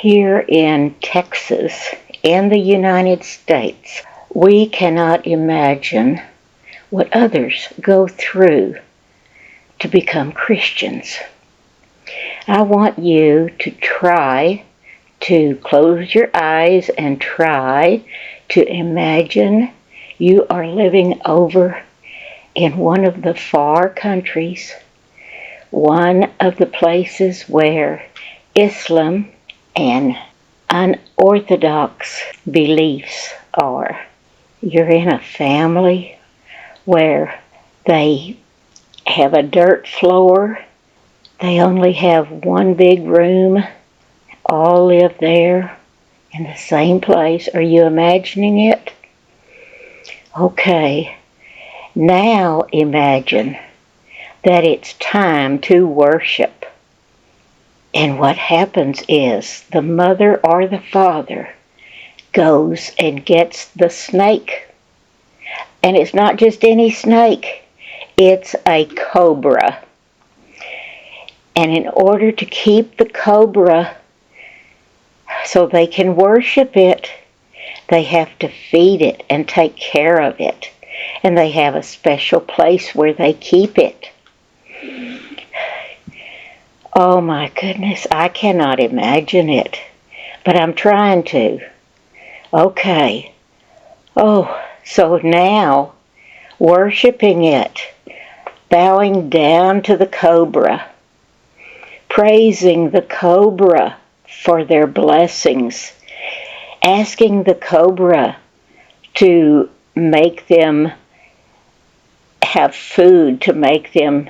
Here in Texas, in the United States, we cannot imagine what others go through to become Christians. I want you to try to close your eyes and try to imagine you are living over in one of the far countries, one of the places where Islam and unorthodox beliefs are. You're in a family where they have a dirt floor. They only have one big room. All live there in the same place. Are you imagining it? Okay. Now imagine that it's time to worship. And what happens is the mother or the father goes and gets the snake. And it's not just any snake. It's a cobra. And in order to keep the cobra so they can worship it, they have to feed it and take care of it. And they have a special place where they keep it. Oh my goodness, I cannot imagine it, but I'm trying to. Okay. Oh, so now, worshiping it, bowing down to the cobra, praising the cobra for their blessings, asking the cobra to make them have food, to make them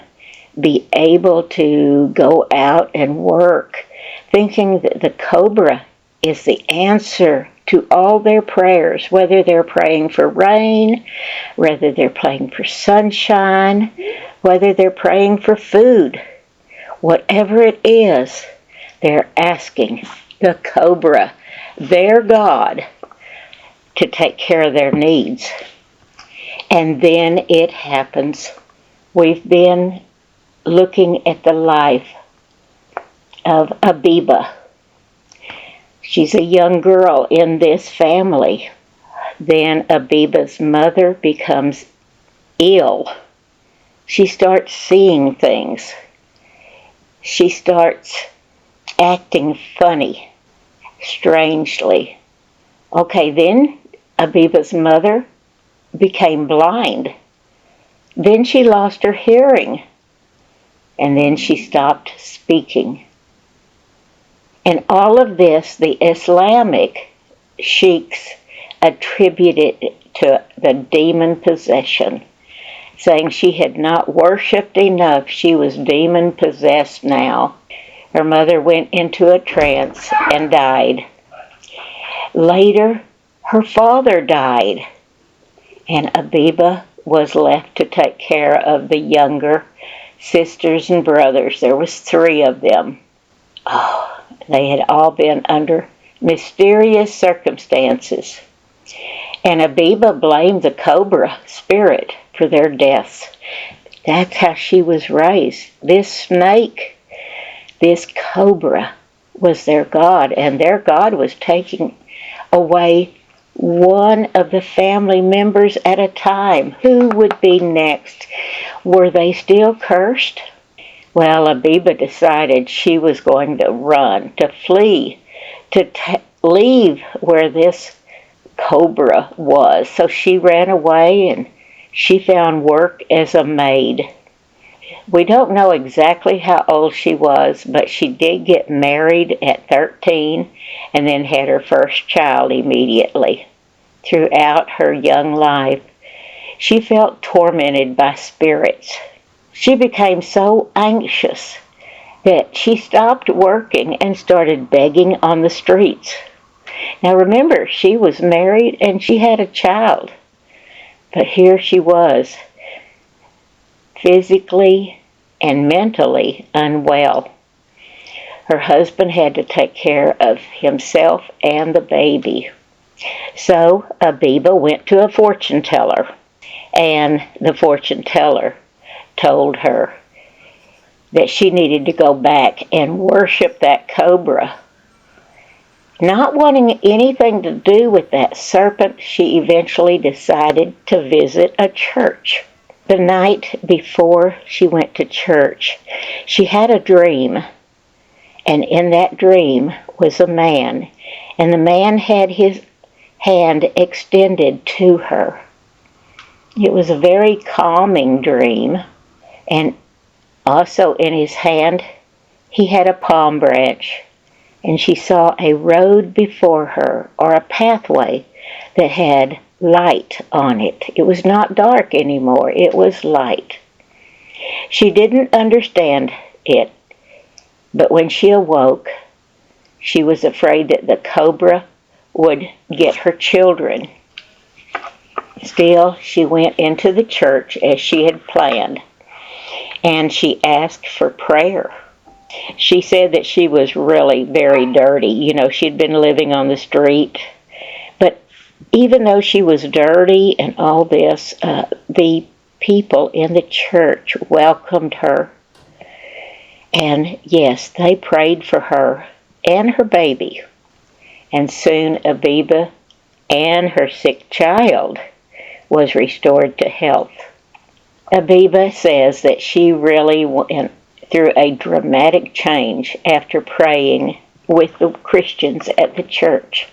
be able to go out and work, thinking that the cobra is the answer to all their prayers, whether they're praying for rain, whether they're praying for sunshine, whether they're praying for food. Whatever it is, they're asking the cobra, their God, to take care of their needs. And then it happens. We've been looking at the life of Abiba. She's a young girl in this family. Then Abiba's mother becomes ill. She starts seeing things. She starts acting funny, strangely. Okay, then Abiba's mother became blind. Then she lost her hearing. And then she stopped speaking. And all of this, the Islamic sheiks attributed to the demon possession, saying she had not worshipped enough. She was demon possessed now. Her mother went into a trance and died. Later, her father died, and Abiba was left to take care of the younger sisters and brothers. There was 3 of them. Oh, they had all been under mysterious circumstances. And Abiba blamed the cobra spirit for their deaths. That's how she was raised. This snake, this cobra, was their God, and their God was taking away one of the family members at a time. Who would be next? Were they still cursed? Well, Abiba decided she was going to run, to flee, to leave where this cobra was. So she ran away and she found work as a maid. We don't know exactly how old she was, but she did get married at 13 and then had her first child immediately. Throughout her young life, she felt tormented by spirits. She became so anxious that she stopped working and started begging on the streets. Now remember, she was married and she had a child. But here she was, physically and mentally unwell. Her husband had to take care of himself and the baby. So Abiba went to a fortune teller, and the fortune teller told her that she needed to go back and worship that cobra Not wanting anything to do with that serpent, she eventually decided to visit a church. The night before she went to church, she had a dream, and in that dream was a man, and the man had his hand extended to her. It was a very calming dream, and also in his hand he had a palm branch, and she saw a road before her, or a pathway that had light on it. It was not dark anymore, it was light. She didn't understand it, but when she awoke, she was afraid that the cobra would get her children. Still, she went into the church as she had planned, and she asked for prayer. She said that she was really very dirty. You know, she'd been living on the street. But even though she was dirty and all this, the people in the church welcomed her. And yes, they prayed for her and her baby. And soon Abiba and her sick child was restored to health. Abiba says that she really went through a dramatic change after praying with the Christians at the church.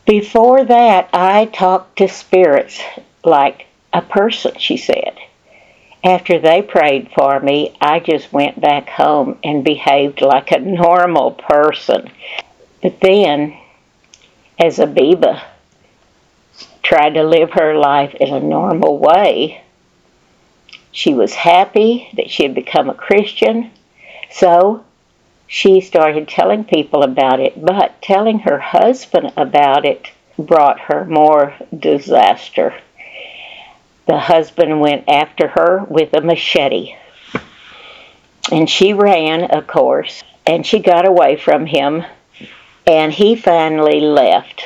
Before that, I talked to spirits like a person, she said. After they prayed for me, I just went back home and behaved like a normal person. But then, as Abiba tried to live her life in a normal way, she was happy that she had become a Christian, so she started telling people about it, but telling her husband about it brought her more disaster. The husband went after her with a machete, and she ran, of course, and she got away from him, and he finally left.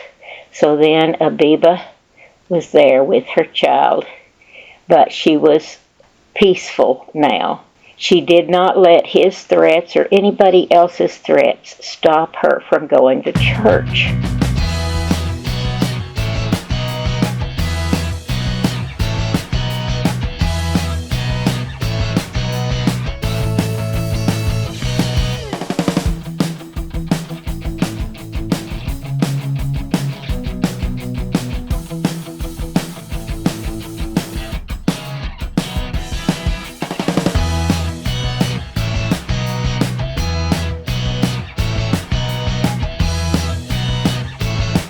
So then Abiba was there with her child, but she was peaceful now. She did not let his threats or anybody else's threats stop her from going to church.